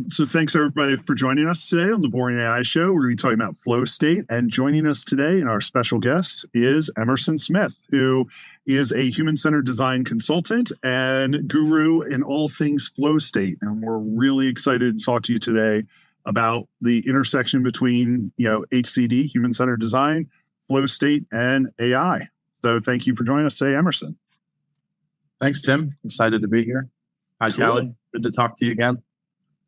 So thanks everybody for joining us today on the Boring AI Show. We're going to be talking about flow state, and joining us today and our special guest is Emerson Smith, who is a human-centered design consultant and guru in all things flow state. And we're really excited to talk to you today about the intersection between, HCD, human-centered design, flow state, and AI. So thank you for joining us today, Emerson. Thanks, Tim. Excited to be here. Hi, Tally. Good to talk to you again.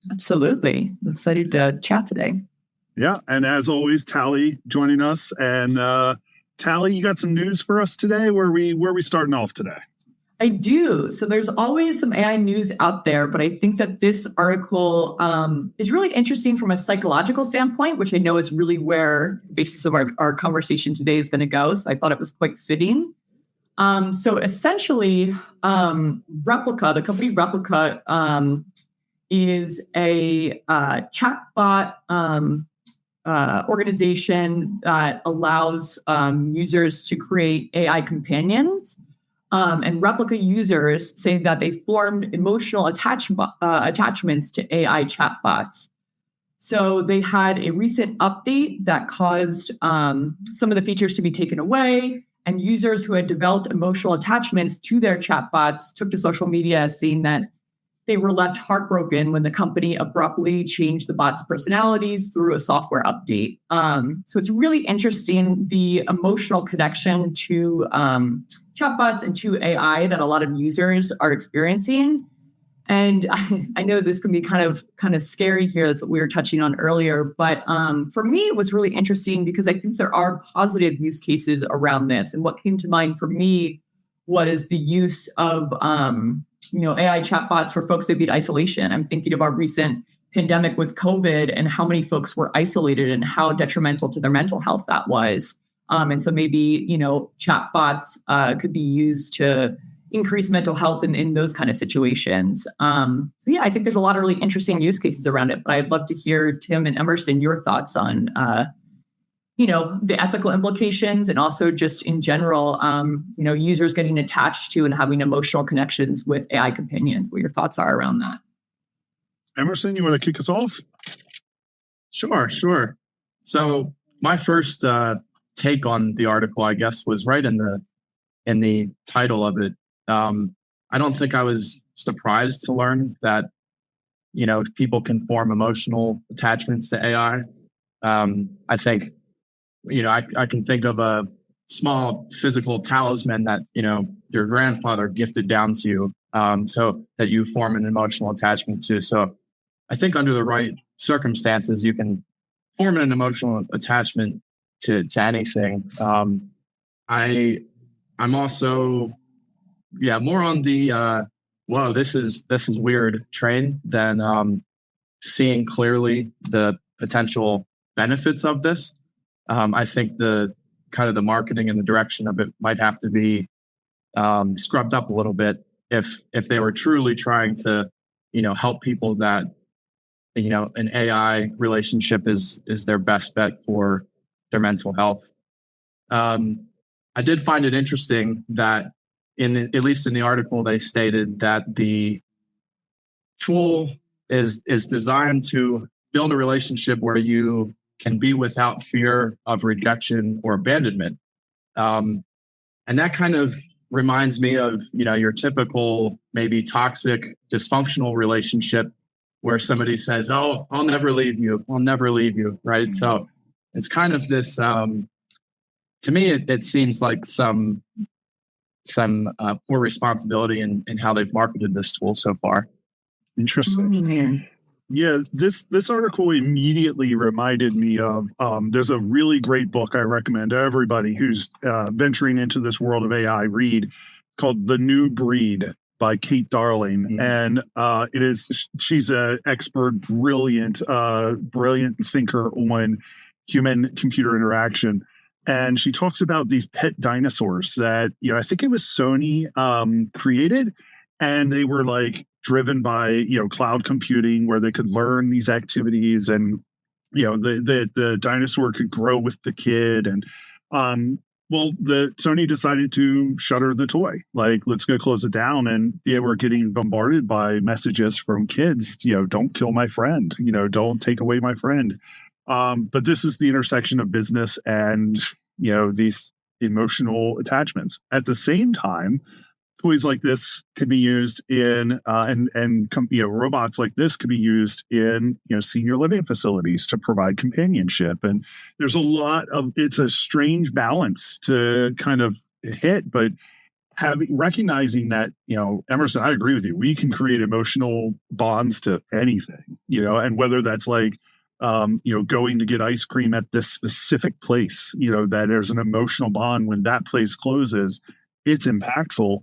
Absolutely. I'm excited to chat today. Yeah. And as always, Tally joining us. And Tally, you got some news for us today? Where are we starting off today? I do. So there's always some AI news out there, but I think that this article is really interesting from a psychological standpoint, which I know is really where the basis of our conversation today is going to go. So I thought it was quite fitting. So essentially, Replica, the company Replica, is a chatbot organization that allows users to create AI companions. And Replica users say that they formed emotional attachments to AI chatbots. So they had a recent update that caused some of the features to be taken away, and users who had developed emotional attachments to their chatbots took to social media saying that they were left heartbroken when the company abruptly changed the bots' personalities through a software update. So it's really interesting, the emotional connection to chatbots and to AI that a lot of users are experiencing. And I know this can be kind of scary here. That's what we were touching on earlier. But for me, it was really interesting because I think there are positive use cases around this. And what came to mind for me was the use of AI chatbots for folks maybe in isolation. I'm thinking of our recent pandemic with COVID and how many folks were isolated and how detrimental to their mental health that was. And so maybe, chatbots could be used to increase mental health in those kind of situations. So yeah, I think there's a lot of really interesting use cases around it, but I'd love to hear, Tim and Emerson, your thoughts on the ethical implications and also just in general, users getting attached to and having emotional connections with AI companions, what your thoughts are around that. Emerson, you want to kick us off? Sure. So my first take on the article, I guess, was right in the title of it. I don't think I was surprised to learn that, people can form emotional attachments to AI. I think, I can think of a small physical talisman that, your grandfather gifted down to you, so that you form an emotional attachment to. So I think under the right circumstances, you can form an emotional attachment to anything. I'm also, more on the, whoa, this is weird train than seeing clearly the potential benefits of this. I think the kind of the marketing and the direction of it might have to be scrubbed up a little bit if they were truly trying to, help people that, an AI relationship is their best bet for their mental health. I did find it interesting that at least in the article, they stated that the tool is designed to build a relationship where you can be without fear of rejection or abandonment. And that kind of reminds me of, your typical, maybe toxic, dysfunctional relationship where somebody says, "Oh, I'll never leave you. I'll never leave you." Right. So it's kind of this, to me, it seems like some poor responsibility in how they've marketed this tool so far. Interesting. Mm-hmm. Yeah, this article immediately reminded me of, there's a really great book I recommend everybody who's venturing into this world of AI read, called The New Breed by Kate Darling. Mm-hmm. And she's an expert, brilliant thinker on human-computer interaction. And she talks about these pet dinosaurs that, I think it was Sony created, and they were like driven by, cloud computing where they could learn these activities, and, the dinosaur could grow with the kid. And Well, the Sony decided to shutter the toy. Like, let's go close it down. And yeah, we're getting bombarded by messages from kids, don't kill my friend, don't take away my friend. But this is the intersection of business and, these emotional attachments. At the same time, toys like this could be used in robots like this could be used in senior living facilities to provide companionship. And there's it's a strange balance to kind of hit, but recognizing that, Emerson, I agree with you, we can create emotional bonds to anything, and whether that's like going to get ice cream at this specific place, that there's an emotional bond when that place closes, it's impactful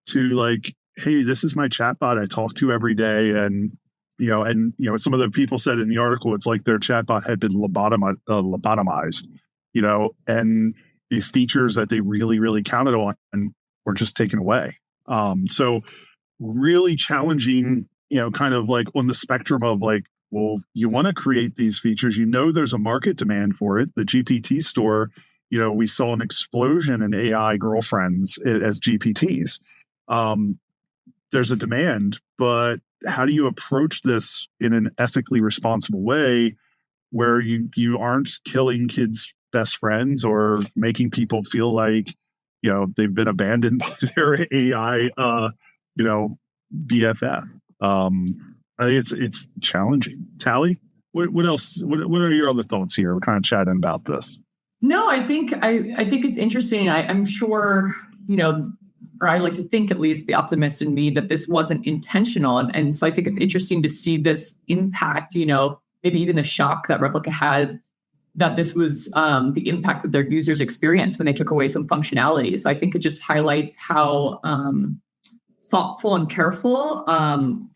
to like, hey, this is my chatbot I talk to every day. And, some of the people said in the article, it's like their chatbot had been lobotomized, and these features that they really, really counted on were just taken away. So really challenging, kind of like on the spectrum of like, well, you want to create these features, there's a market demand for it. The GPT store, we saw an explosion in AI girlfriends as GPTs. There's a demand, but how do you approach this in an ethically responsible way where you aren't killing kids' best friends or making people feel like, they've been abandoned by their AI, BFF. I think it's challenging. Tally, what else? What are your other thoughts here? We're kind of chatting about this. No, I think it's interesting. I'm sure, or I like to think at least the optimist in me that this wasn't intentional. And so I think it's interesting to see this impact, maybe even the shock that Replica had, that this was the impact that their users experienced when they took away some functionality. So I think it just highlights how thoughtful and careful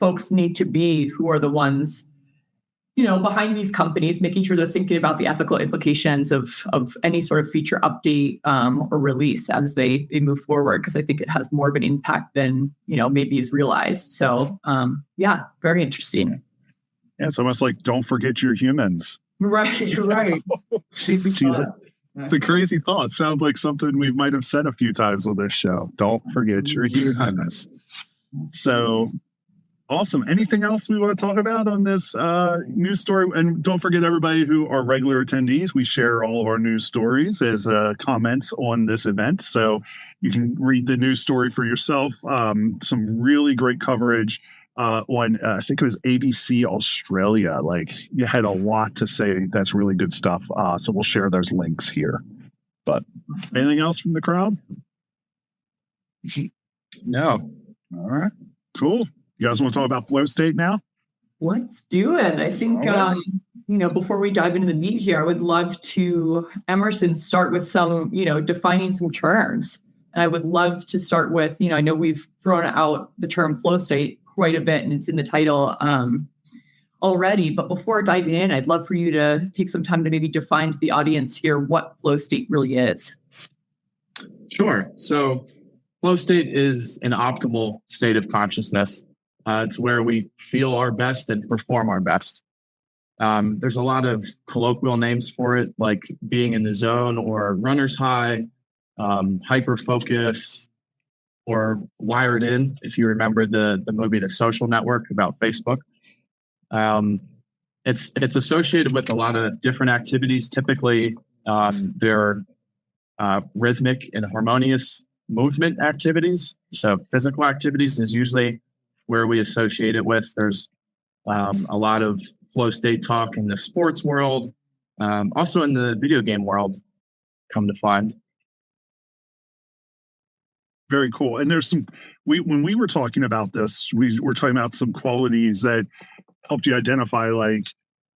folks need to be who are the ones behind these companies, making sure they're thinking about the ethical implications of any sort of feature update or release as they move forward, because I think it has more of an impact than maybe is realized. So very interesting. Yeah, it's almost like don't forget your humans. Right. The crazy thought sounds like something we might have said a few times on this show. Don't forget your humans. So awesome. Anything else we want to talk about on this news story? And don't forget, everybody who are regular attendees, we share all of our news stories as comments on this event. So you can read the news story for yourself. Some really great coverage on, I think it was ABC Australia. Like, you had a lot to say. That's really good stuff. So we'll share those links here. But anything else from the crowd? No. All right. Cool. You guys want to talk about flow state now? Let's do it. I think, before we dive into the meat here, I would love to, Emerson, start with some, defining some terms. And I would love to start with, I know we've thrown out the term flow state quite a bit and it's in the title already. But before diving in, I'd love for you to take some time to maybe define to the audience here what flow state really is. Sure. So flow state is an optimal state of consciousness. It's where we feel our best and perform our best. There's a lot of colloquial names for it, like being in the zone or runner's high, hyper focus, or wired in, if you remember the movie The Social Network about Facebook. It's associated with a lot of different activities. Typically, they're rhythmic and harmonious movement activities. So physical activities is usually where we associate it with. There's a lot of flow state talk in the sports world, also in the video game world, come to find. Very cool. And there's when we were talking about this, we were talking about some qualities that helped you identify, like,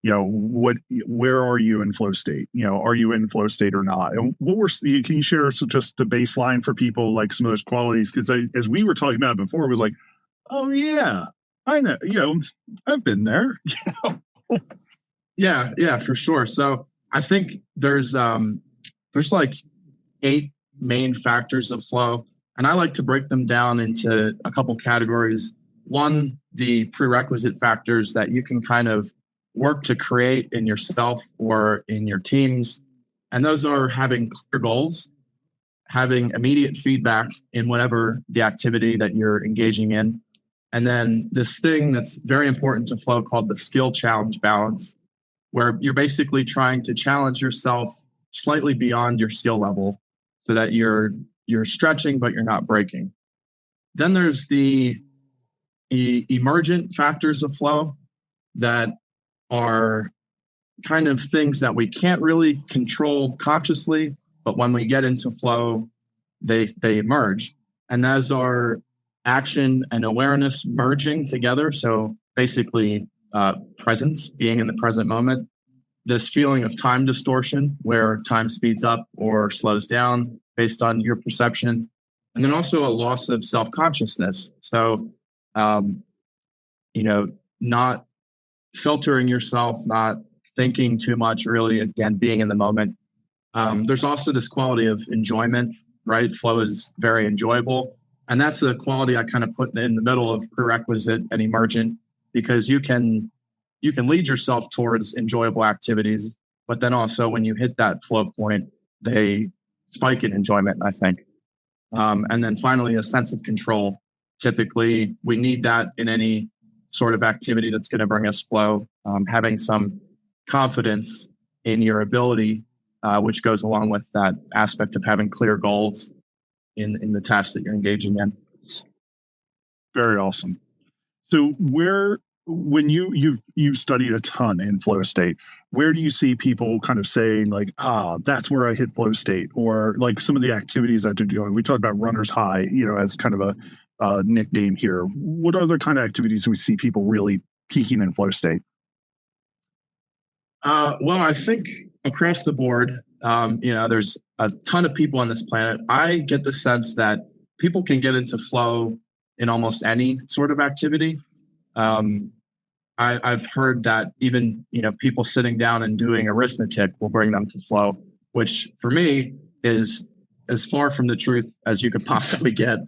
where are you in flow state? Are you in flow state or not? And can you share just the baseline for people, like some of those qualities? Because as we were talking about it before, it was like, oh yeah, I know, I've been there. Yeah, for sure. So I think there's like 8 main factors of flow, and I like to break them down into a couple categories. One, the prerequisite factors that you can kind of work to create in yourself or in your teams. And those are having clear goals, having immediate feedback in whatever the activity that you're engaging in. And then this thing that's very important to flow called the skill challenge balance, where you're basically trying to challenge yourself slightly beyond your skill level so that you're stretching, but you're not breaking. Then there's the emergent factors of flow that are kind of things that we can't really control consciously, but when we get into flow, they emerge. And those are action and awareness merging together. So basically, presence, being in the present moment, this feeling of time distortion where time speeds up or slows down based on your perception, and then also a loss of self-consciousness. So, not filtering yourself, not thinking too much, really, again, being in the moment. There's also this quality of enjoyment, right? Flow is very enjoyable. And that's the quality I kind of put in the middle of prerequisite and emergent, because you can lead yourself towards enjoyable activities, but then also when you hit that flow point, they spike in enjoyment, I think. And then finally, a sense of control. Typically, we need that in any sort of activity that's going to bring us flow, having some confidence in your ability, which goes along with that aspect of having clear goals in the task that you're engaging in. Very awesome. So when you studied a ton in flow state, where do you see people kind of saying like, that's where I hit flow state, or like some of the activities that they're doing? We talked about runner's high, as kind of a nickname here. What other kind of activities do we see people really peaking in flow state? Well, I think across the board, there's a ton of people on this planet. I get the sense that people can get into flow in almost any sort of activity. I've heard that even, people sitting down and doing arithmetic will bring them to flow, which for me is as far from the truth as you could possibly get.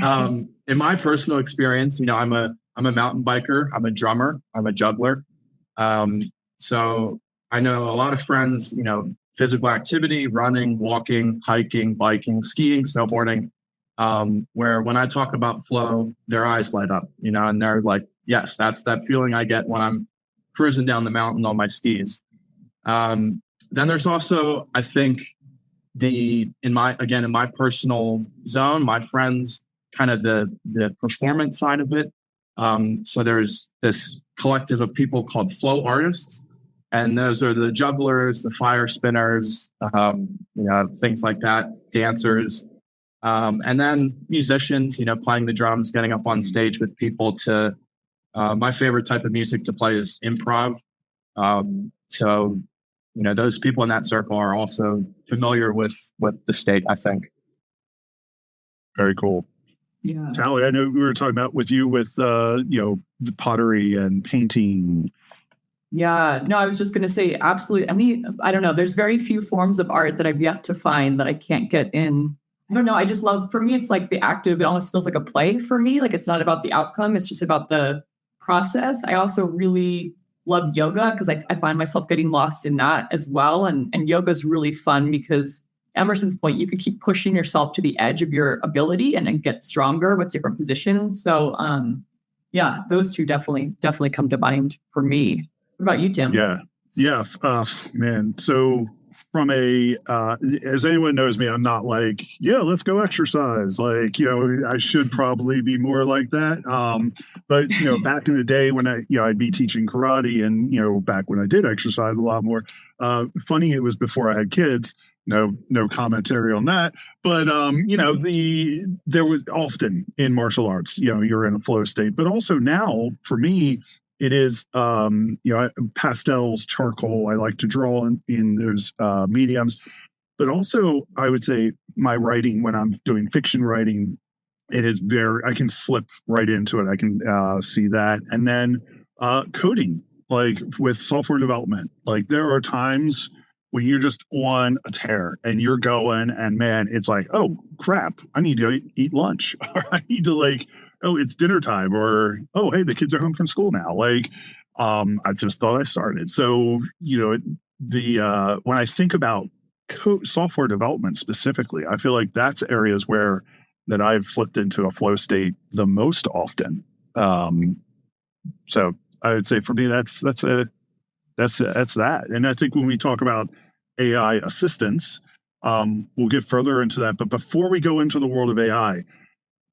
In my personal experience, I'm a mountain biker, I'm a drummer, I'm a juggler. So I know a lot of friends, physical activity, running, walking, hiking, biking, skiing, snowboarding, where when I talk about flow, their eyes light up, and they're like, yes, that's that feeling I get when I'm cruising down the mountain on my skis. Then there's also, I think, in my personal zone, my friends, kind of the performance side of it. So there's this collective of people called flow artists, and those are the jugglers, the fire spinners, things like that, dancers, and then musicians, playing the drums, getting up on stage with people to, my favorite type of music to play is improv. So, those people in that circle are also familiar with the state, I think. Very cool. Yeah. Tally, I know we were talking about with you with, the pottery and painting. Yeah, no, I was just going to say absolutely. I don't know. There's very few forms of art that I've yet to find that I can't get in. I don't know. I just love, for me, it's like the active, it almost feels like a play for me. Like it's not about the outcome. It's just about the process. I also really love yoga because I find myself getting lost in that as well. And yoga is really fun because Emerson's point, you can keep pushing yourself to the edge of your ability and then get stronger with different positions. So yeah, those two definitely come to mind for me. What about you, Tim? Yeah. Man. So from as anyone knows me, I'm not like, let's go exercise. Like, I should probably be more like that. But, back in the day when I'd be teaching karate and, back when I did exercise a lot more, funny, it was before I had kids. No commentary on that. But, there was often in martial arts, you're in a flow state, but also now for me, it is, pastels, charcoal. I like to draw in those mediums, but also I would say my writing, when I'm doing fiction writing, it is I can slip right into it. I can see that. And then coding, like with software development, like there are times when you're just on a tear and you're going and man, it's like, oh crap, I need to eat lunch or I need to oh, it's dinner time, or, oh, hey, the kids are home from school now. Like, I just thought I started. So, when I think about software development specifically, I feel like that's areas where that I've slipped into a flow state the most often. So I would say for me, that's that. And I think when we talk about AI assistance, we'll get further into that. But before we go into the world of AI,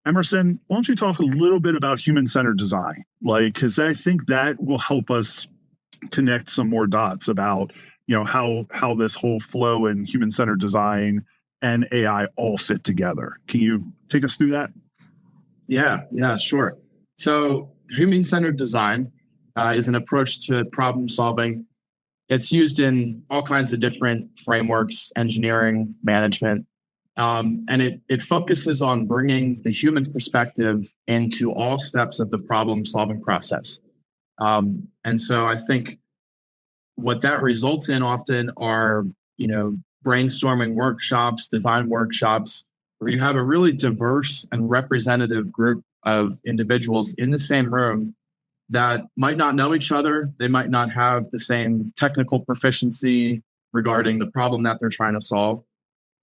Emerson, why don't you talk a little bit about human-centered design? Like, because I think that will help us connect some more dots about, how this whole flow and human-centered design and AI all fit together. Can you take us through that? Yeah, sure. So human-centered design is an approach to problem solving. It's used in all kinds of different frameworks, engineering, management, and it focuses on bringing the human perspective into all steps of the problem solving process. And so I think what that results in often are, brainstorming workshops, design workshops, where you have a really diverse and representative group of individuals in the same room that might not know each other. They might not have the same technical proficiency regarding the problem that they're trying to solve.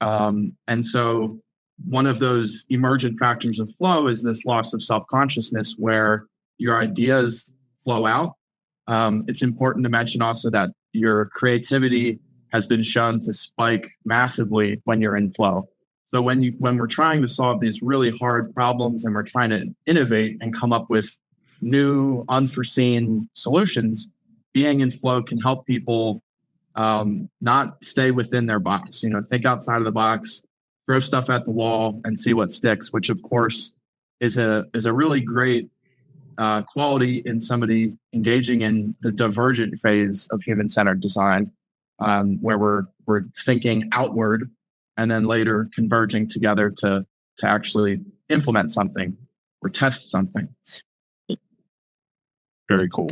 And so one of those emergent factors of flow is this loss of self-consciousness where your ideas flow out. It's important to mention also that your creativity has been shown to spike massively when you're in flow. So when we're trying to solve these really hard problems and we're trying to innovate and come up with new unforeseen solutions, being in flow can help people not stay within their box. Think outside of the box, throw stuff at the wall and see what sticks, which of course is a really great quality in somebody engaging in the divergent phase of human-centered design, where we're thinking outward and then later converging together to actually implement something or test something. Very cool.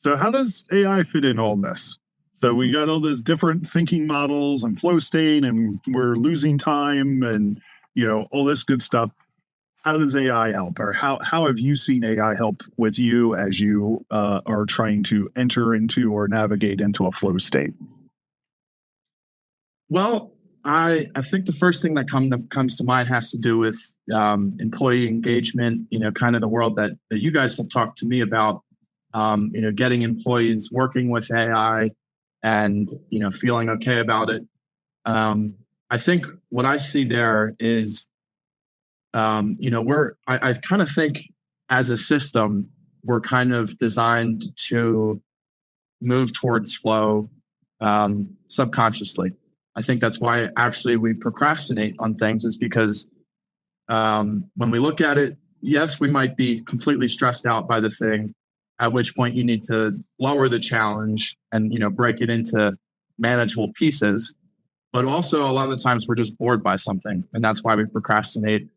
So how does AI fit in all this? So we got all those different thinking models and flow state, and we're losing time and, all this good stuff. How does AI help, or how have you seen AI help with you as you are trying to enter into or navigate into a flow state? Well, I think the first thing that comes to mind has to do with employee engagement, kind of the world that you guys have talked to me about, getting employees working with AI and, feeling okay about it. I think what I see there is, I kind of think as a system, we're kind of designed to move towards flow subconsciously. I think that's why actually we procrastinate on things, is because when we look at it, yes, we might be completely stressed out by the thing, at which point you need to lower the challenge and, break it into manageable pieces. But also a lot of the times we're just bored by something. And that's why we procrastinate,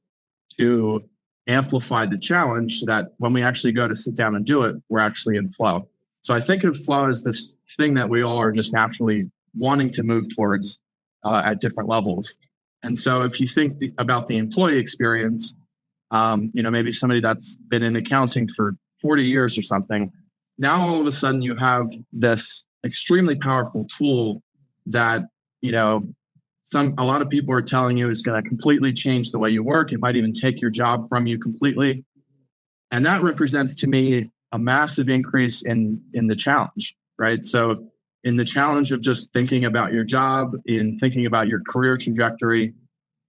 to amplify the challenge so that when we actually go to sit down and do it, we're actually in flow. So I think of flow as this thing that we all are just naturally wanting to move towards at different levels. And so if you think about the employee experience, maybe somebody that's been in accounting for 40 years or something, now all of a sudden you have this extremely powerful tool that, a lot of people are telling you is going to completely change the way you work. It might even take your job from you completely. And that represents to me a massive increase in the challenge, right? So in the challenge of just thinking about your job, in thinking about your career trajectory,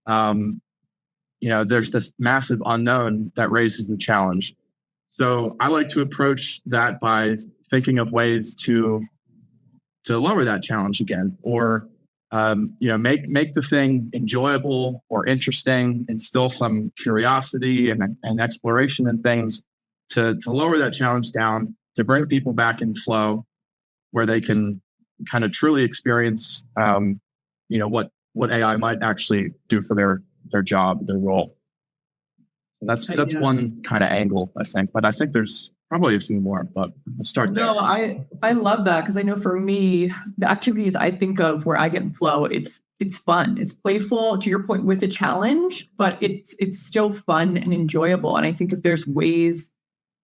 there's this massive unknown that raises the challenge. So I like to approach that by thinking of ways to lower that challenge again, or make the thing enjoyable or interesting, instill some curiosity and exploration and things to lower that challenge down, to bring people back in flow where they can kind of truly experience, what AI might actually do for their job, their role. That's one kind of angle, I think. But I think there's probably a few more, but I'll start there. No, I love that, because I know for me, the activities I think of where I get in flow, it's fun, it's playful, to your point, with a challenge, but it's still fun and enjoyable. And I think if there's ways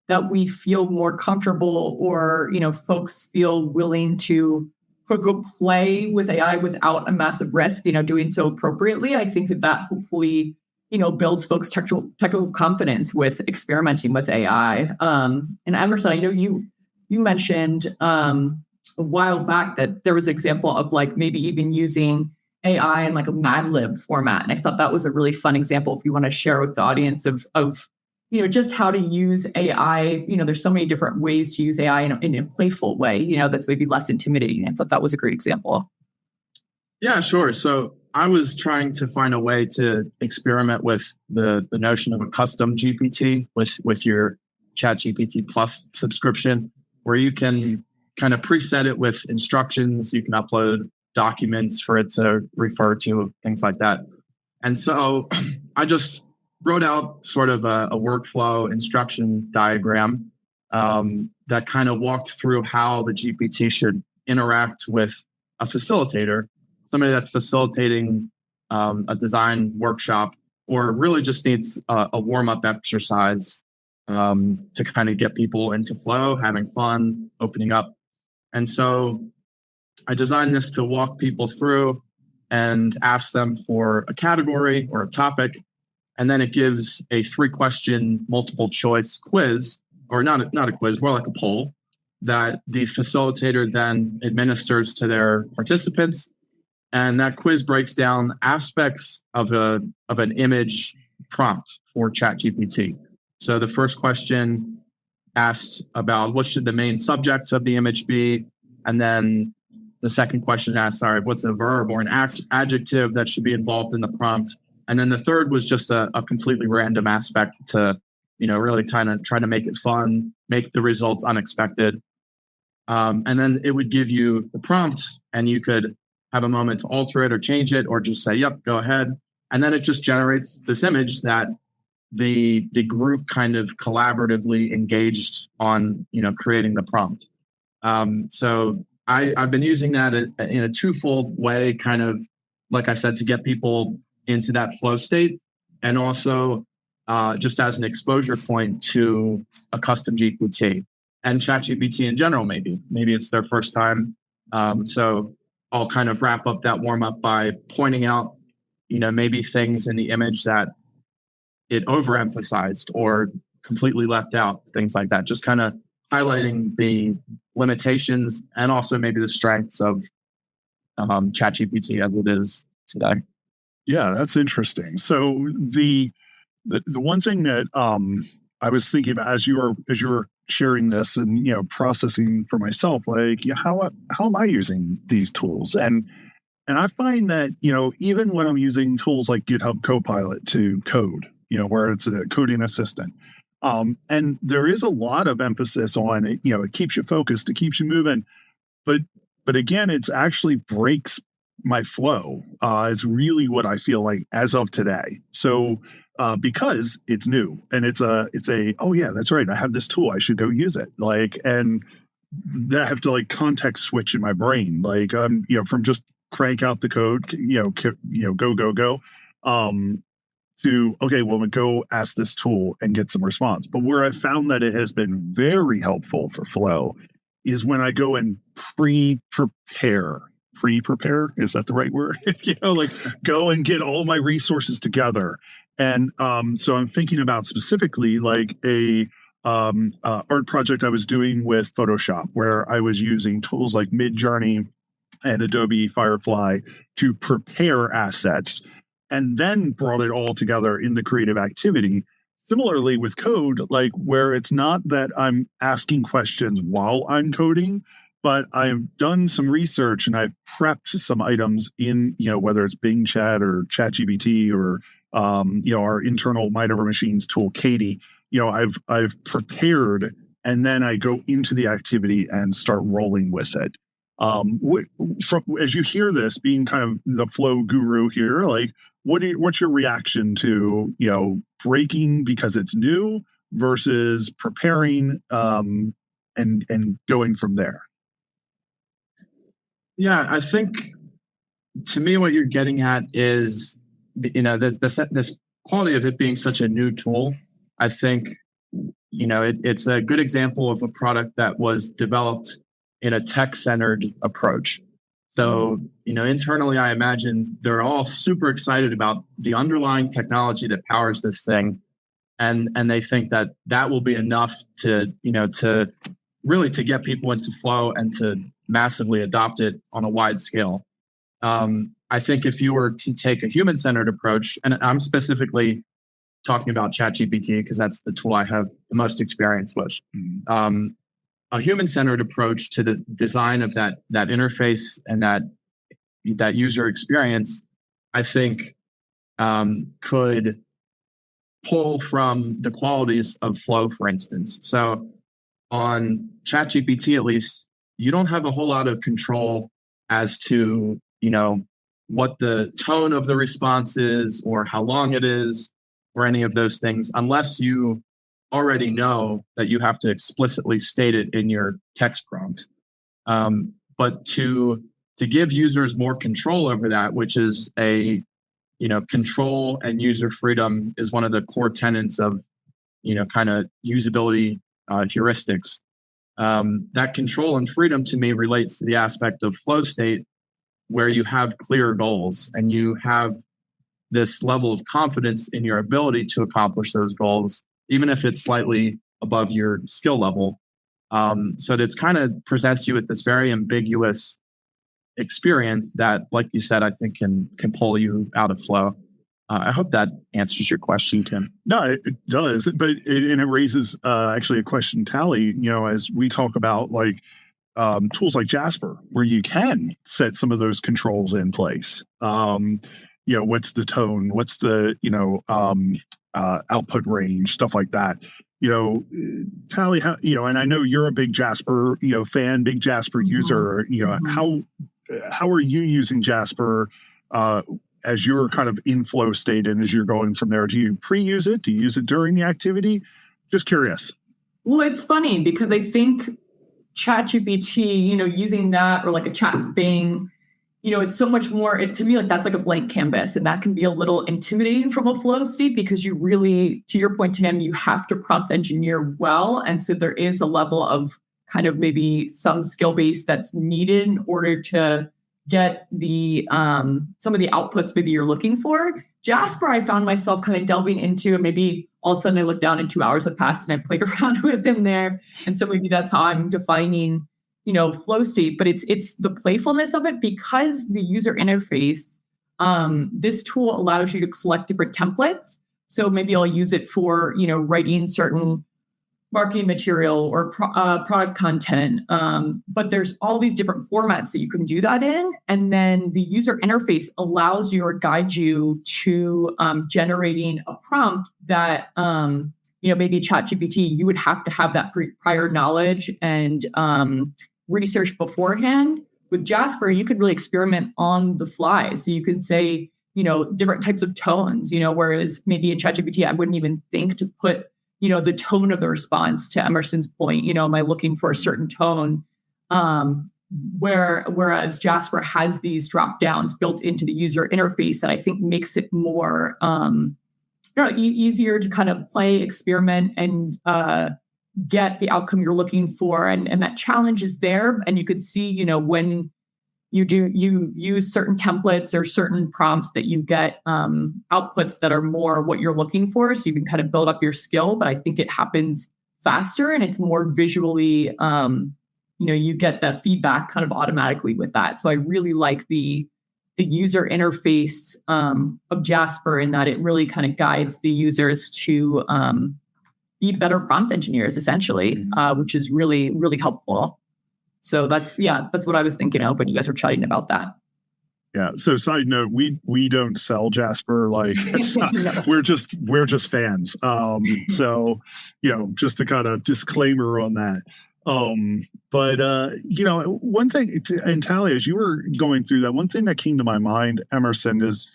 that we feel more comfortable, or folks feel willing to go play with AI without a massive risk, doing so appropriately, I think that hopefully, builds folks' technical confidence with experimenting with AI. And Emerson, I know you mentioned a while back that there was an example of like maybe even using AI in like a Mad Lib format. And I thought that was a really fun example if you want to share with the audience of just how to use AI. There's so many different ways to use AI in a playful way, that's maybe less intimidating. I thought that was a great example. Yeah, sure. So I was trying to find a way to experiment with the notion of a custom GPT with your ChatGPT Plus subscription, where you can kind of preset it with instructions. You can upload documents for it to refer to, things like that. And so I just wrote out sort of a workflow instruction diagram that kind of walked through how the GPT should interact with a facilitator, somebody that's facilitating a design workshop, or really just needs a warm-up exercise to kind of get people into flow, having fun, opening up. And so I designed this to walk people through and ask them for a category or a topic. And then it gives a 3-question multiple choice quiz, or not a quiz, more like a poll, that the facilitator then administers to their participants. And that quiz breaks down aspects of an image prompt for ChatGPT. So the first question asked about what should the main subject of the image be, and then the second question asked, what's a verb or an adjective that should be involved in the prompt? And then the third was just a completely random aspect to, really try to make it fun, make the results unexpected. And then it would give you the prompt, and you could have a moment to alter it or change it, or just say, yep, go ahead. And then it just generates this image that the group kind of collaboratively engaged on, creating the prompt. So I've been using that in a twofold way, kind of, like I said, to get people into that flow state, and also just as an exposure point to a custom GPT and ChatGPT in general. Maybe it's their first time. So I'll kind of wrap up that warm up by pointing out, maybe things in the image that it overemphasized or completely left out, things like that. Just kind of highlighting the limitations and also maybe the strengths of ChatGPT as it is today. Yeah, that's interesting. So the one thing that I was thinking about as you were sharing this and processing for myself, like how am I using these tools? And I find that even when I'm using tools like GitHub Copilot to code, where it's a coding assistant, and there is a lot of emphasis on it. It keeps you focused, it keeps you moving, but again, it's actually breaks my flow. Is really what I feel like as of today. So. Because it's new and it's a oh yeah, that's right, I have this tool, I should go use it, and then I have to context switch in my brain, from just crank out the code, go to okay, well, go ask this tool and get some response. But where I found that it has been very helpful for flow is when I go and prepare, is that the right word? Go and get all my resources together. And so I'm thinking about specifically a art project I was doing with Photoshop, where I was using tools like Midjourney and Adobe Firefly to prepare assets, and then brought it all together in the creative activity. Similarly with code, where it's not that I'm asking questions while I'm coding, but I've done some research and I've prepped some items in, whether it's Bing Chat or ChatGPT or our internal Mind Over Machines tool, Katie. I've prepared, and then I go into the activity and start rolling with it. As you hear this, being kind of the flow guru here, what's your reaction to breaking because it's new versus preparing and going from there? Yeah, I think to me what you're getting at is this quality of it being such a new tool. I think it's a good example of a product that was developed in a tech-centered approach. So, internally, I imagine they're all super excited about the underlying technology that powers this thing. And they think that will be enough to really to get people into flow and to massively adopt it on a wide scale. I think if you were to take a human-centered approach, and I'm specifically talking about ChatGPT because that's the tool I have the most experience with. A human-centered approach to the design of that interface and that user experience, I think, could pull from the qualities of flow, for instance. So on ChatGPT, at least, you don't have a whole lot of control as to, what the tone of the response is or how long it is or any of those things, unless you already know that you have to explicitly state it in your text prompt. But to give users more control over that, which is control and user freedom is one of the core tenets of, kind of usability heuristics. That control and freedom to me relates to the aspect of flow state where you have clear goals and you have this level of confidence in your ability to accomplish those goals, even if it's slightly above your skill level. So that's kind of presents you with this very ambiguous experience that, like you said, I think can pull you out of flow. I hope that answers your question, Tim. No, it does, but it raises actually a question, Tally. As we talk about tools like Jasper, where you can set some of those controls in place. What's the tone? What's the output range? Stuff like that. Tally, and I know you're a big Jasper fan, big Jasper user. How are you using Jasper as you're kind of in flow state and as you're going from there? Do you pre-use it? Do you use it during the activity? Just curious. Well, it's funny because I think ChatGPT, using that or like a chat Bing, it's so much more, to me, that's like a blank canvas. And that can be a little intimidating from a flow state because you really, to your point, Tim, you have to prompt engineer well. And so there is a level of kind of maybe some skill base that's needed in order to get the some of the outputs maybe you're looking for. Jasper, I found myself kind of delving into, and maybe all of a sudden I looked down and 2 hours have passed and I played around with him there. And so maybe that's how I'm defining, flow state, but it's the playfulness of it because the user interface, this tool allows you to select different templates. So maybe I'll use it for, writing certain marketing material or product content. But there's all these different formats that you can do that in. And then the user interface allows you or guides you to generating a prompt that, maybe ChatGPT, you would have to have that prior knowledge and research beforehand. With Jasper, you could really experiment on the fly. So you could say, different types of tones, whereas maybe in ChatGPT, I wouldn't even think to put the tone of the response. To Emerson's point, am I looking for a certain tone? Whereas Jasper has these drop downs built into the user interface that I think makes it more easier to kind of play, experiment, and get the outcome you're looking for. And that challenge is there. And you could see, when you use certain templates or certain prompts that you get outputs that are more what you're looking for. So you can kind of build up your skill, but I think it happens faster and it's more visually, you get the feedback kind of automatically with that. So I really like the user interface of Jasper in that it really kind of guides the users to be better prompt engineers, essentially, which is really, really helpful. So that's what I was thinking of when you guys were chatting about that. Yeah. So side note, we don't sell Jasper. It's not, No. we're just fans. So, just to kind of disclaimer on that. But one thing, and Tally, as you were going through that, one thing that came to my mind, Emerson, is,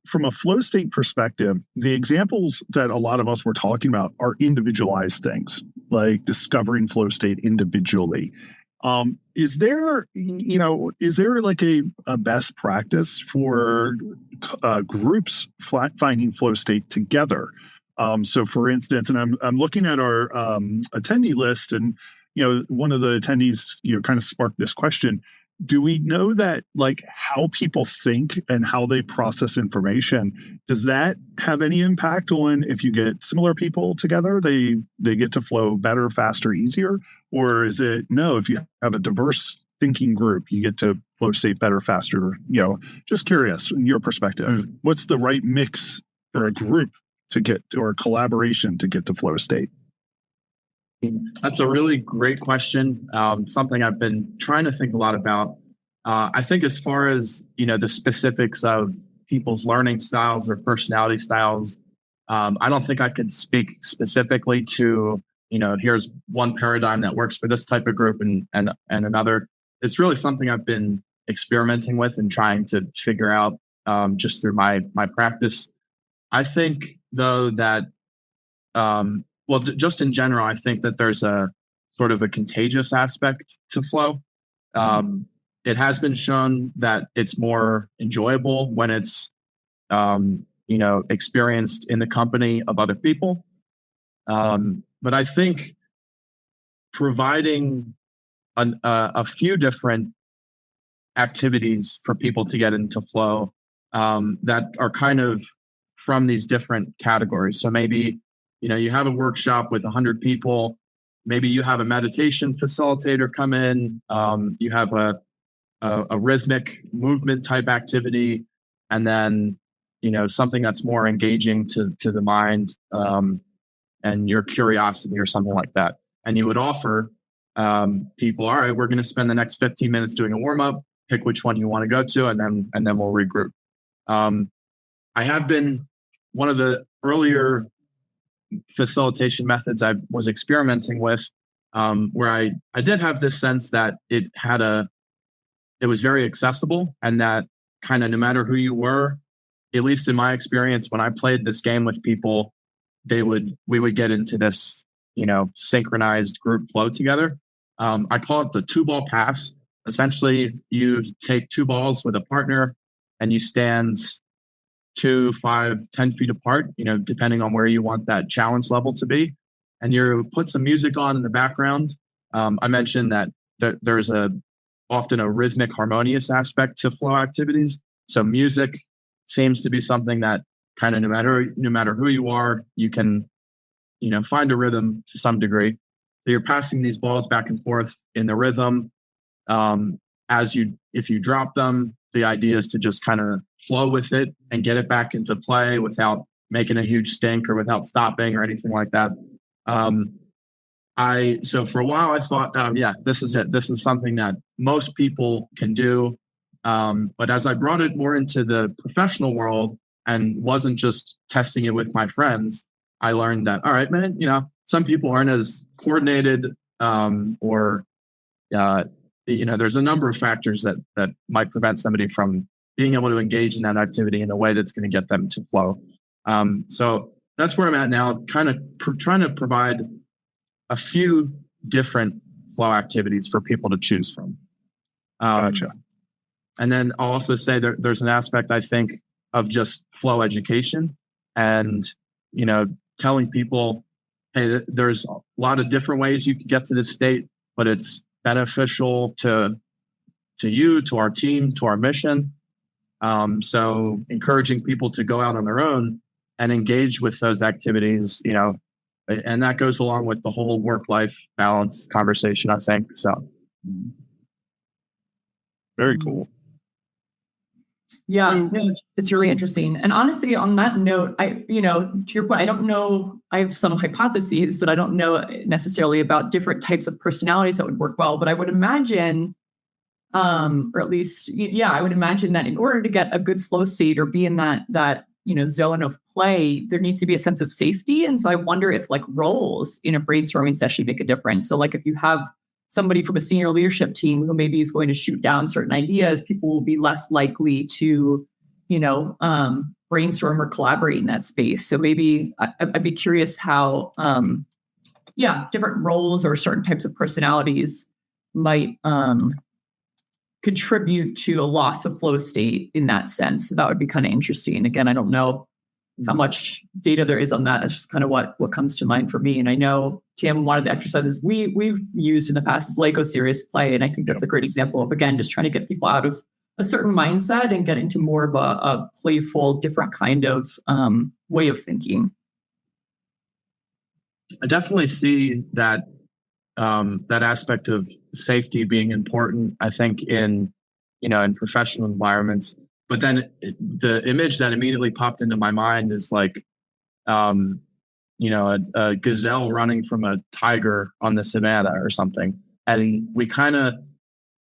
from a flow state perspective, the examples that a lot of us were talking about are individualized things, like discovering flow state individually. Is there like a best practice for groups finding flow state together? So for instance, and I'm looking at our attendee list, and one of the attendees kind of sparked this question. do we know that like how people think and how they process information, does that have any impact on if you get similar people together, they get to flow better, faster, easier? Or is it no, if you have a diverse thinking group, you get to flow state better, faster? Just curious, in your perspective, what's the right mix for a group to get to, or collaboration to get to flow state? That's a really great question. Something I've been trying to think a lot about. I think as far as, the specifics of people's learning styles or personality styles, I don't think I could speak specifically to, here's one paradigm that works for this type of group and another. It's really something I've been experimenting with and trying to figure out just through my practice. I think, though, that just in general, I think that there's a sort of a contagious aspect to flow. It has been shown that it's more enjoyable when it's, experienced in the company of other people. But I think providing a few different activities for people to get into flow that are kind of from these different categories. So maybe, you have a workshop with 100 people. Maybe you have a meditation facilitator come in. You have a rhythmic movement type activity, and then, something that's more engaging to the mind and your curiosity or something like that. And you would offer people, all right, we're going to spend the next 15 minutes doing a warm up. Pick which one you want to go to, and then we'll regroup. I have been one of the earlier facilitation methods I was experimenting with, where I did have this sense that it was very accessible, and that kind of no matter who you were, at least in my experience, when I played this game with people, we would get into this, synchronized group flow together. I call it the 2-ball pass. Essentially, you take 2 balls with a partner and you stand 2, 5, 10 feet apart, depending on where you want that challenge level to be. And you put some music on in the background. I mentioned that there's often a rhythmic, harmonious aspect to flow activities. So music seems to be something that kind of no matter who you are, you can, find a rhythm to some degree. So you're passing these balls back and forth in the rhythm. If you drop them, the idea is to just kind of flow with it and get it back into play without making a huge stink or without stopping or anything like that. So for a while I thought, this is it. This is something that most people can do. But as I brought it more into the professional world and wasn't just testing it with my friends, I learned that, all right, man, some people aren't as coordinated, or there's a number of factors that might prevent somebody from being able to engage in that activity in a way that's going to get them to flow. So that's where I'm at now, kind of trying to provide a few different flow activities for people to choose from. Gotcha. And then I'll also say there's an aspect, I think, of just flow education and, telling people, hey, there's a lot of different ways you can get to this state, but it's beneficial to you, to our team, to our mission. So encouraging people to go out on their own and engage with those activities, and that goes along with the whole work-life balance conversation, I think. So very cool. Yeah, no, it's really interesting. And honestly, on that note, to your point, I don't know, I have some hypotheses, but I don't know necessarily about different types of personalities that would work well. But I would imagine, or at least, I would imagine that in order to get a good flow state or be in that zone of play, there needs to be a sense of safety. And so I wonder if like roles in a brainstorming session make a difference. So like if you have somebody from a senior leadership team who maybe is going to shoot down certain ideas, people will be less likely to, brainstorm or collaborate in that space. So maybe I'd be curious how, different roles or certain types of personalities might contribute to a loss of flow state in that sense. So that would be kind of interesting. Again, I don't know how much data there is on that. That's just kind of what comes to mind for me. And I know, Tim, one of the exercises we've used in the past is Lego serious play. And I think that's a great example of, again, just trying to get people out of a certain mindset and get into more of a playful, different kind of way of thinking. I definitely see that that aspect of safety being important, I think, in professional environments. But then the image that immediately popped into my mind is like, a gazelle running from a tiger on the savannah or something. And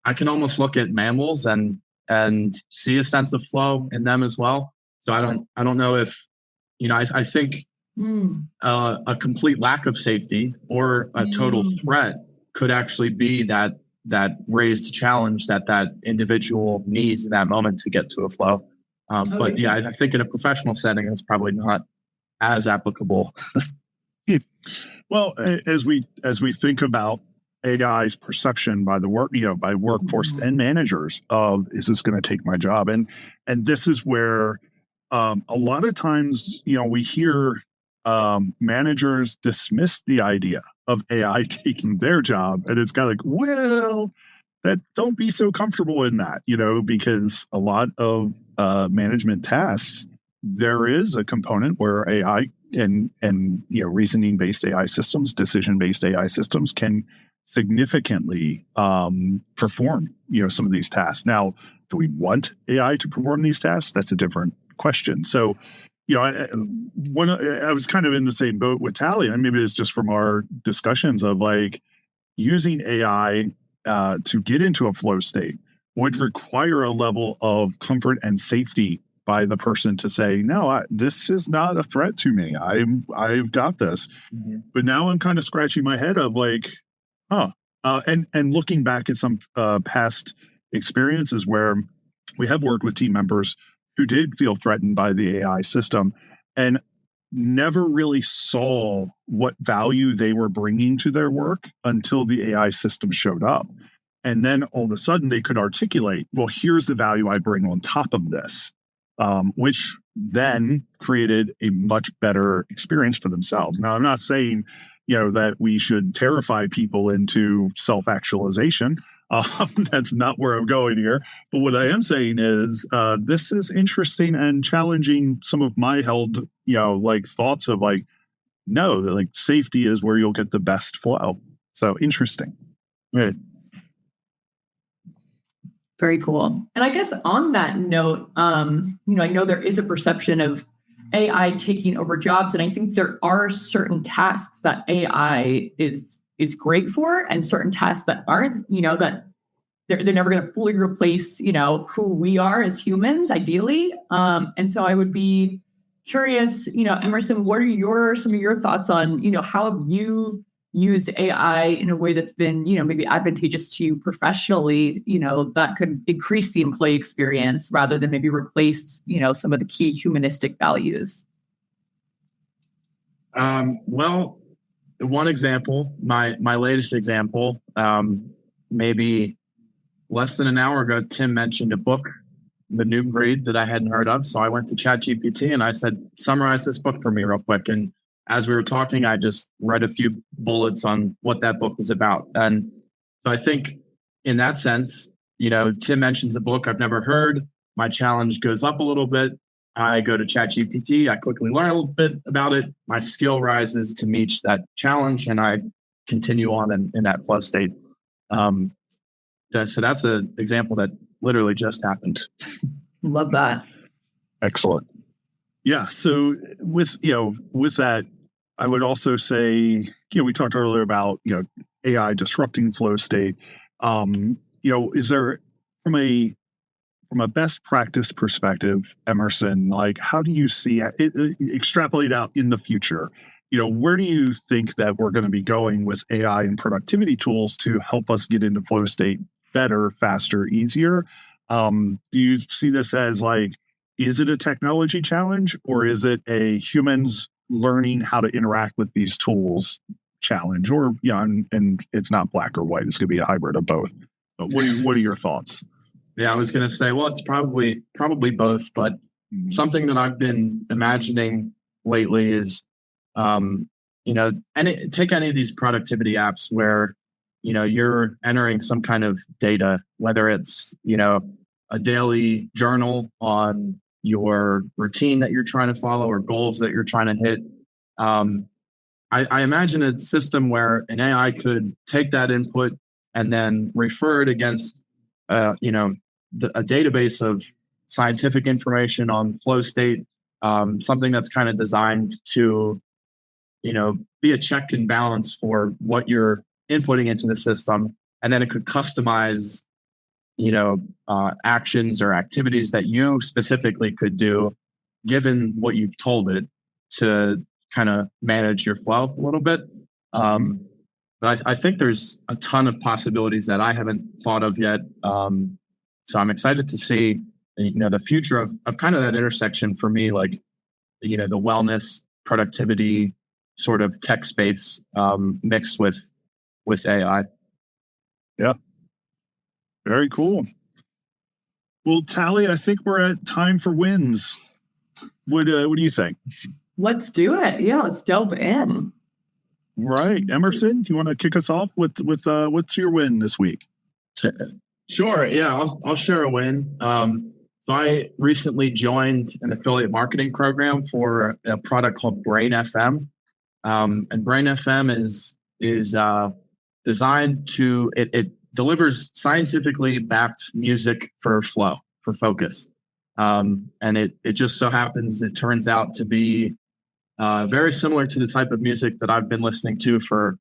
I can almost look at mammals and see a sense of flow in them as well. So I don't know if, I think a complete lack of safety or a total threat could actually be that raised challenge that individual needs in that moment to get to a flow. But yeah, I think in a professional setting, it's probably not as applicable. Well, as we think about AI's perception by the by workforce and managers of, is this going to take my job? And this is where a lot of times, we hear managers dismiss the idea of AI taking their job, and it's kind of like, well, don't be so comfortable in that, because a lot of management tasks, there is a component where AI and reasoning-based AI systems, decision-based AI systems can significantly perform some of these tasks. Now, do we want AI to perform these tasks? That's a different question. So, when I was kind of in the same boat with Tally, and maybe it's just from our discussions of like using AI to get into a flow state would require a level of comfort and safety by the person to say, no, this is not a threat to me. I've got this. Mm-hmm. But now I'm kind of scratching my head of like, and looking back at some past experiences where we have worked with team members who did feel threatened by the AI system and never really saw what value they were bringing to their work until the AI system showed up. And then all of a sudden they could articulate, well, here's the value I bring on top of this, which then created a much better experience for themselves. Now, I'm not saying, that we should terrify people into self-actualization. That's not where I'm going here. But what I am saying is this is interesting and challenging some of my held, thoughts of like, no, that like safety is where you'll get the best flow. So interesting. Right. Very cool. And I guess on that note, I know there is a perception of AI taking over jobs, and I think there are certain tasks that AI is great for, and certain tasks that aren't. That they're never going to fully replace, who we are as humans, ideally. And so I would be curious, Emerson, what are some of your thoughts on, how have you used AI in a way that's been, maybe advantageous to you professionally, that could increase the employee experience rather than maybe replace, some of the key humanistic values? Well, one example, my latest example, maybe less than an hour ago, Tim mentioned a book, The New Breed, that I hadn't heard of. So I went to ChatGPT and I said, summarize this book for me real quick. And as we were talking, I just read a few bullets on what that book was about. And so I think in that sense, Tim mentions a book I've never heard. My challenge goes up a little bit. I go to ChatGPT. I quickly learn a little bit about it. My skill rises to meet that challenge, and I continue on in that flow state. So that's an example that literally just happened. Love that. Excellent. Yeah. So with that, I would also say, we talked earlier about, AI disrupting flow state. Is there from a best practice perspective, Emerson, like how do you see it extrapolate out in the future? Where do you think that we're going to be going with AI and productivity tools to help us get into flow state better, faster, easier? Do you see this as like, is it a technology challenge or is it a humans learning how to interact with these tools challenge? Or, and it's not black or white. It's going to be a hybrid of both. But what are your thoughts? Yeah, I was going to say, well, it's probably both, but something that I've been imagining lately is, take any of these productivity apps where, you're entering some kind of data, whether it's, a daily journal on your routine that you're trying to follow or goals that you're trying to hit. I imagine a system where an AI could take that input and then refer it against, a database of scientific information on flow state, something that's kind of designed to, be a check and balance for what you're inputting into the system. And then it could customize, actions or activities that you specifically could do, given what you've told it, to kind of manage your flow a little bit. But I think there's a ton of possibilities that I haven't thought of yet. So I'm excited to see, the future of kind of that intersection for me, like, the wellness, productivity sort of tech space, mixed with AI. Yeah. Very cool. Well, Tally, I think we're at time for wins. What do you say? Let's do it. Yeah, let's delve in. Right. Emerson, do you want to kick us off with what's your win this week? Sure. Yeah, I'll share a win. So I recently joined an affiliate marketing program for a product called Brain FM. And Brain FM is designed to, it delivers scientifically backed music for flow, for focus. And it just so happens, it turns out to be very similar to the type of music that I've been listening to for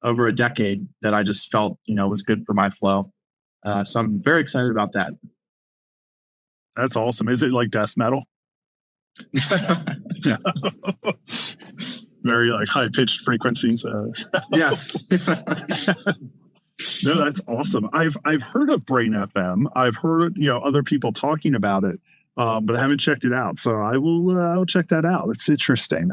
over a decade that I just felt, was good for my flow. So I'm very excited about that. That's awesome. Is it like death metal? Yeah. Very like high pitched frequencies. Yes. No, that's awesome. I've heard of Brain FM. I've heard other people talking about it, but I haven't checked it out. So I'll check that out. It's interesting.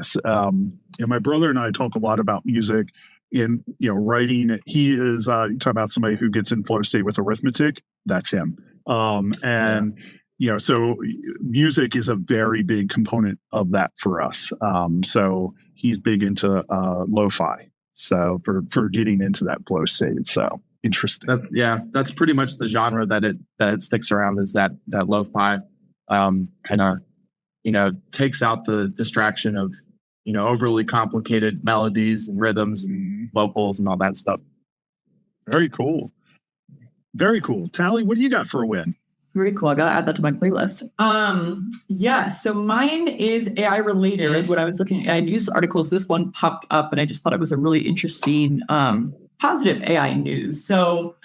My brother and I talk a lot about music in writing. He is you talk about somebody who gets in flow state with arithmetic. That's him. So music is a very big component of that for us. So he's big into lo-fi. So for getting into that flow state. So interesting. That's pretty much the genre that it sticks around, is that lo-fi kind of takes out the distraction of overly complicated melodies and rhythms and vocals and all that stuff. Very cool. Very cool. Tally, what do you got for a win? Very cool. I got to add that to my playlist. So mine is AI related. When I was looking at news articles, this one popped up and I just thought it was a really interesting, positive AI news. So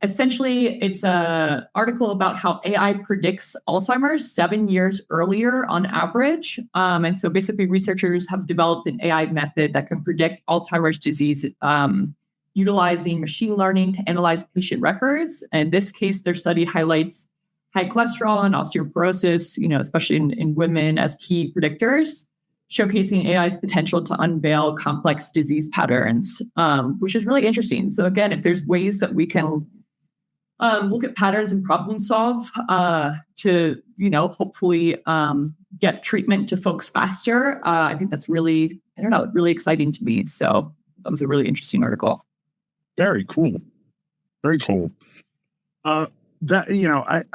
essentially it's a article about how AI predicts Alzheimer's 7 years earlier on average. And so basically researchers have developed an AI method that can predict Alzheimer's disease, utilizing machine learning to analyze patient records. In this case, their study highlights high cholesterol and osteoporosis, especially in women, as key predictors, showcasing AI's potential to unveil complex disease patterns, which is really interesting. So again, if there's ways that we can look at patterns and problem solve to, hopefully get treatment to folks faster, I think that's really, really exciting to me. So that was a really interesting article. Very cool. Very cool. I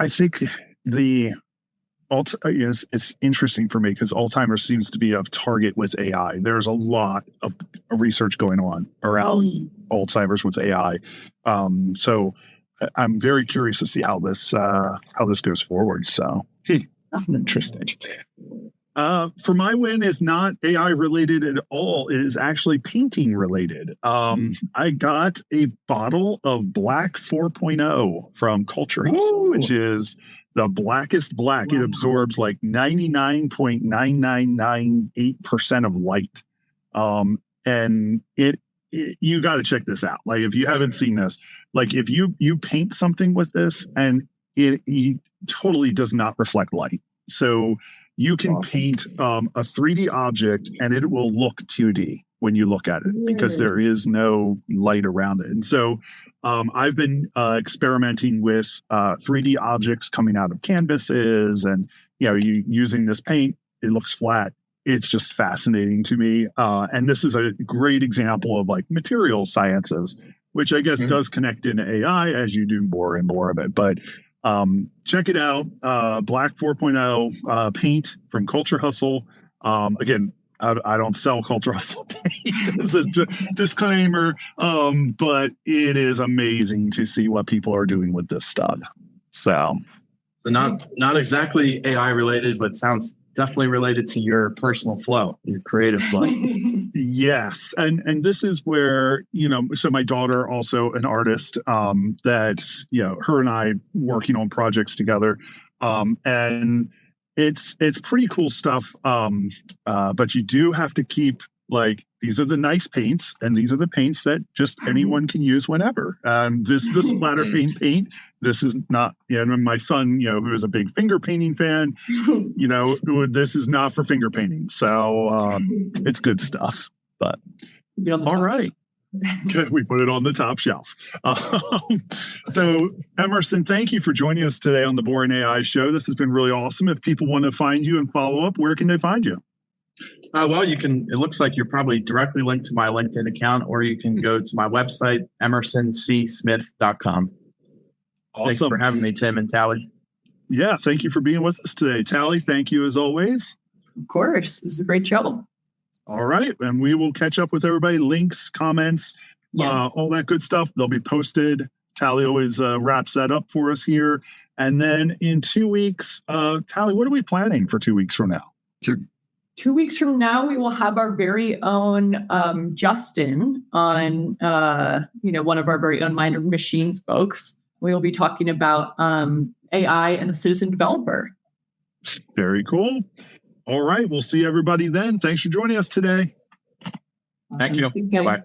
think it's interesting for me because Alzheimer's seems to be a target with AI. There's a lot of research going on around Alzheimer's with AI. So I'm very curious to see how this goes forward. So interesting. For my win is not AI related at all. It is actually painting related. I got a bottle of Black 4.0 from Culture House, which is the blackest black. Wow. It absorbs like 99.9998% of light. And you got to check this out. Like if you haven't seen this, like if you paint something with this and it totally does not reflect light. So you can paint a 3D object and it will look 2D when you look at it because there is no light around it. And so I've been experimenting with 3D objects coming out of canvases and you using this paint, it looks flat. It's just fascinating to me. And this is a great example of like material sciences, which I guess does connect into AI as you do more and more of it. But check it out. Black 4.0 paint from Culture Hustle. Again, I don't sell Culture Hustle paint as a disclaimer, but it is amazing to see what people are doing with this stuff. So not exactly AI related, but sounds definitely related to your personal flow, your creative flow. Yes. And this is where, so my daughter, also an artist, that, her and I working on projects together. And it's pretty cool stuff. But you do have to keep like, these are the nice paints, and these are the paints that just anyone can use whenever. This splatter paint. This is not, my son, who is a big finger painting fan, this is not for finger painting. So it's good stuff. But all right. We put it on the top shelf. So Emerson, thank you for joining us today on the Boring AI Show. This has been really awesome. If people want to find you and follow up, where can they find you? Well, it looks like you're probably directly linked to my LinkedIn account, or you can go to my website, emersoncsmith.com. Awesome. Thanks for having me, Tim and Tally. Yeah, thank you for being with us today. Tally, thank you as always. Of course. This is a great show. All right. And we will catch up with everybody. Links, comments, all that good stuff. They'll be posted. Tally always wraps that up for us here. And then in 2 weeks, Tally, what are we planning for 2 weeks from now? 2 weeks from now, we will have our very own Justin on, one of our very own Mind of Machines folks. We will be talking about AI and a citizen developer. Very cool. All right. We'll see everybody then. Thanks for joining us today. Awesome. Thank you. Thanks, guys. Bye.